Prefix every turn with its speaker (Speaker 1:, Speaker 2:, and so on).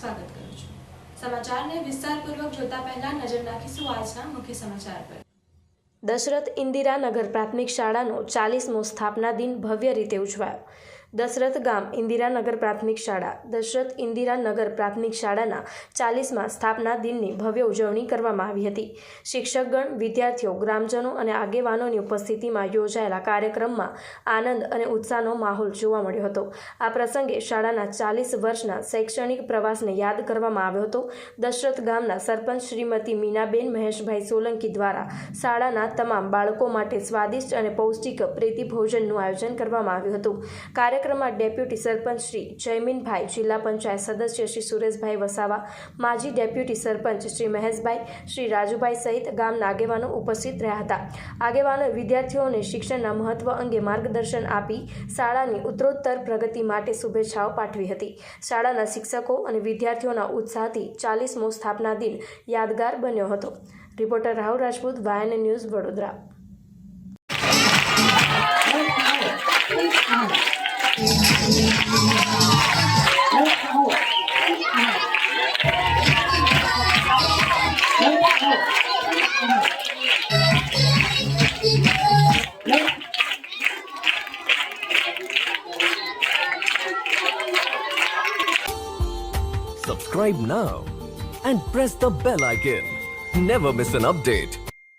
Speaker 1: સ્વાગત કરું છું। સમાચારને વિસ્તારપૂર્વક જોતા પહેલા નજર નાખીશું આજના મુખ્ય સમાચાર પર।
Speaker 2: દશરથ ઇન્દિરા નગર પ્રાથમિક શાળાનો 40મો સ્થાપના દિન ભવ્ય રીતે ઉજવાયો। દશરથ ગામ ઇન્દિરા નગર પ્રાથમિક શાળા દશરથ ઇન્દિરા નગર પ્રાથમિક શાળાના 40મા સ્થાપના દિનની ભવ્ય ઉજવણી કરવામાં આવી હતી। શિક્ષકગણ, વિદ્યાર્થીઓ, ગ્રામજનો અને આગેવાનોની ઉપસ્થિતિમાં યોજાયેલા કાર્યક્રમમાં આનંદ અને ઉત્સાહનો માહોલ જોવા મળ્યો હતો। આ પ્રસંગે શાળાના 40 વર્ષના શૈક્ષણિક પ્રવાસને યાદ કરવામાં આવ્યો હતો। દશરથ ગામના સરપંચ શ્રીમતી મીનાબેન મહેશભાઈ સોલંકી દ્વારા શાળાના તમામ બાળકો માટે સ્વાદિષ્ટ અને પૌષ્ટિક પ્રીતિ ભોજનનું આયોજન કરવામાં આવ્યું હતું। કાર્યક્રમમાં ડેપ્યુટી સરપંચ શ્રી જયમીનભાઈ, જિલ્લા પંચાયત સદસ્ય શ્રી સુરેશભાઈ વસાવા, માજી ડેપ્યુટી સરપંચ શ્રી મહેશભાઈ, શ્રી રાજુભાઈ સહિત ગામના આગેવાનો ઉપસ્થિત રહ્યા હતા। આગેવાનોએ વિદ્યાર્થીઓને શિક્ષણના મહત્વ અંગે માર્ગદર્શન આપી શાળાની ઉત્તરોત્તર પ્રગતિ માટે શુભેચ્છાઓ પાઠવી હતી। શાળાના શિક્ષકો અને વિદ્યાર્થીઓના ઉત્સાહથી 40મો સ્થાપના દિન યાદગાર બન્યો હતો। રિપોર્ટર રાહુલ રાજપૂત, વાયન news, Vadodara.
Speaker 3: Subscribe now and press the bell icon. Never miss an update.